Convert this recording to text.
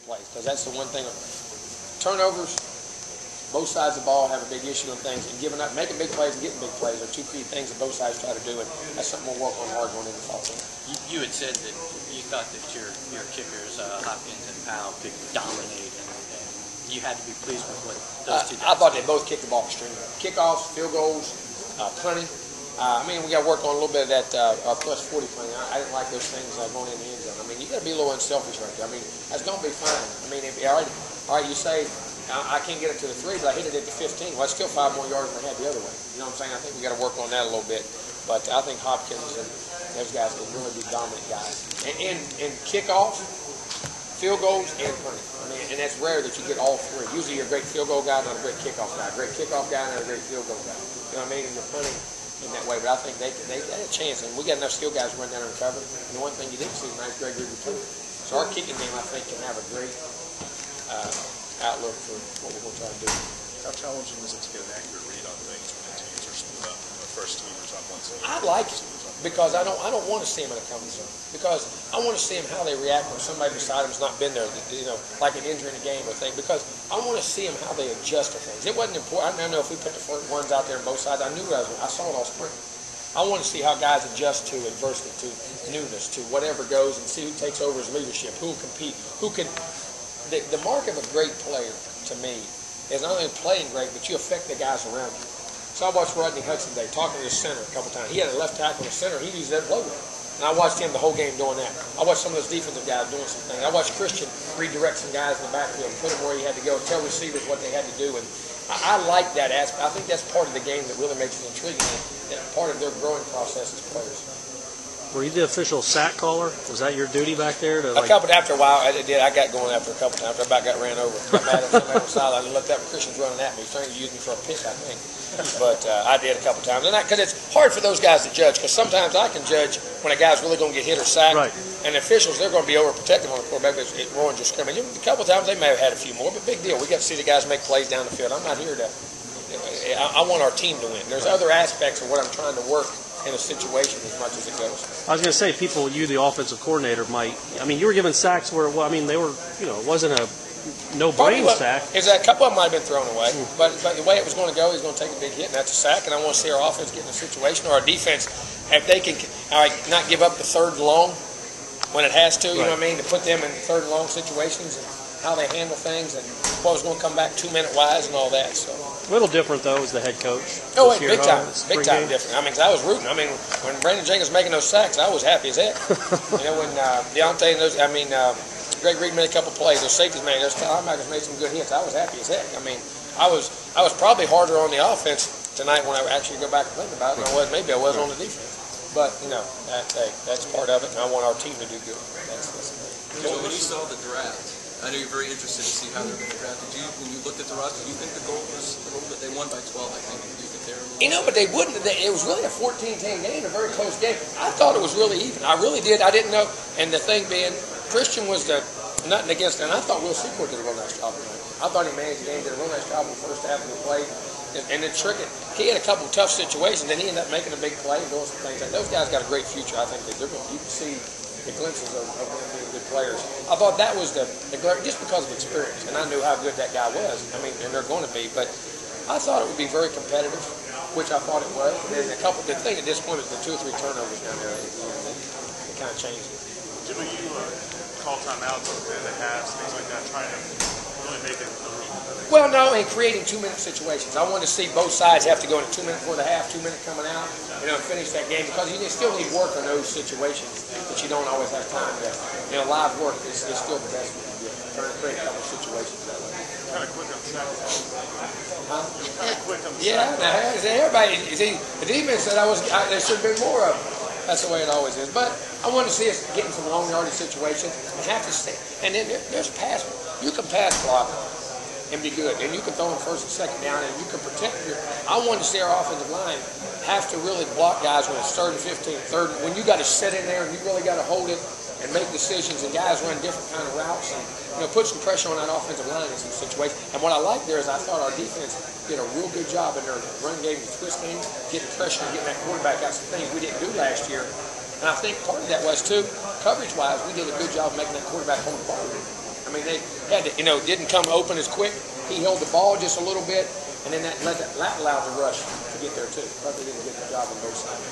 plays, because that's the one thing. Turnovers, both sides of the ball have a big issue on things, and giving up, making big plays and getting big plays are two key things that both sides try to do, and that's something we'll work on hard going into the fall. You had said that you thought that your kickers, Hopkins and Powell, could dominate, and you had to be pleased with what those two did. I thought they both kicked the ball extremely well. Kickoffs, field goals, punting. I mean, we got to work on a little bit of that plus 40 punting. I didn't like those things going in the end zone. I mean, you got to be a little unselfish right there. I mean, that's going to be fine. I mean, all right, you say, I can't get it to the 3, but I hit it at the 15. Well, that's still 5 more yards than I had the other way. You know what I'm saying? I think we got to work on that a little bit. But I think Hopkins and those guys can really be dominant guys. And kickoffs, field goals, and punting. I mean, and that's rare that you get all 3. Usually you're a great field goal guy, not a great kickoff guy. A great kickoff guy, not a great field goal guy. You know what I mean? And you're punting in that way. But I think they had a chance. And we got enough skill guys to run down and cover. And the one thing you didn't see tonight is Greg Reed returned. So our kicking game, I think, can have a great outlook for what we're going to try to do. How challenging is it to get an accurate read on things when the teams are split up? The first teamers on one side. I like it because I don't want to see them in a comfort zone, because I want to see them how they react when somebody beside them's not been there, you know, like an injury in a game or thing. Because I want to see them how they adjust to things. It wasn't important. I know if we put the first ones out there on both sides, I knew what I saw it all spring. I want to see how guys adjust to adversity, to newness, to whatever goes, and see who takes over as leadership, who will compete, who can. The mark of a great player, to me, is not only playing great, but you affect the guys around you. So I watched Rodney Hudson today, talking to the center a couple times. He had a left tackle in the center. He used that play with him. And I watched him the whole game doing that. I watched some of those defensive guys doing some things. I watched Christian redirect some guys in the backfield, put them where he had to go, tell receivers what they had to do. And I like that aspect. I think that's part of the game that really makes it intriguing, and part of their growing process as players. Were you the official sack caller? Was that your duty back there? A couple after a while, I did. I got going after a couple times. I about got ran over. Got mad at somebody on the sideline and looked up. Christian's running at me. He's trying to use me for a pick, I think. But I did a couple times, and because it's hard for those guys to judge. Because sometimes I can judge when a guy's really going to get hit or sacked, right. And the officials, they're going to be overprotective on the quarterback. It ruins your scrimmage. A couple times they may have had a few more, but big deal. We got to see the guys make plays down the field. I'm not here to. I want our team to win. There's other aspects of what I'm trying to work in a situation as much as it goes. I was going to say, people, you, the offensive coordinator, might. I mean, you were given sacks where, well, I mean, they were, you know, it wasn't a no-brain sack. Is that a couple of them might have been thrown away, but the way it was going to go, he's going to take a big hit, and that's a sack. And I want to see our offense get in a situation, or our defense, if they can, not give up the third and long when it has to. You know what I mean? To put them in third and long situations and how they handle things, and what was going to come back 2-minute wise and all that. So. A little different, though, as the head coach. Oh, wait, big time different. I mean, cause I was rooting. I mean, when Brandon Jenkins was making those sacks, I was happy as heck. You know, when Deontay and those, Greg Reed made a couple plays. Those safeties made, those linebackers made some good hits. I was happy as heck. I mean, I was probably harder on the offense tonight when I actually go back and think about it than maybe I was on the defense. But, you know, that's part of it, and I want our team to do good. That's so when you saw the draft, I know you're very interested to see how they're going to draft. When you looked at the roster, do you think the goal was a little bit? They won by 12, I think. Do you think they were a little? You know, but they wouldn't. It was really a 14-10 game, a very close game. I thought it was really even. I really did. I didn't know. And the thing being, Christian was nothing against it. And I thought Will Secord did a real nice job tonight. I thought he managed the game, did a real nice job in the first half of the play. And then he had a couple of tough situations. Then he ended up making a big play and doing some things. And those guys got a great future. I think you can see the glimpses of them being good players. I thought that was the just because of experience, and I knew how good that guy was. I mean, and they're going to be, but I thought it would be very competitive, which I thought it was. And then the thing at this point is the 2 or 3 turnovers down there. It kind of changed it. Jimbo, you call timeouts in the halves, things like that, trying to really make it. Well, no, and creating 2-minute situations. I wanted to see both sides have to go in a 2 minute before the half, 2 minute coming out, and finish that game, because you still need work on those situations, but you don't always have time to. Live work is still the best we can do. Trying to create a couple of situations that way. Kind of quick on the sack. Huh? Kind of quick on the sack. Yeah, everybody. The defense said there should have been more of them. That's the way it always is. But I want to see us getting some long yardage situations and have to stay. And then there's pass. You can pass block and be good, and you can throw them first and second down, and you can protect I want to see our offensive line have to really block guys when it's 3rd and 15, third. When you got to sit in there and you really got to hold it and make decisions, and guys run different kind of routes, and put some pressure on that offensive line in some situations. And what I like there is I thought our defense did a real good job in their run game, the twist game, getting pressure and getting that quarterback out some things we didn't do last year. And I think part of that was too, coverage-wise, we did a good job making that quarterback hold the ball. I mean, they had to, didn't come open as quick. He held the ball just a little bit, and then that allowed the rush to get there too. But they didn't get the job on both sides.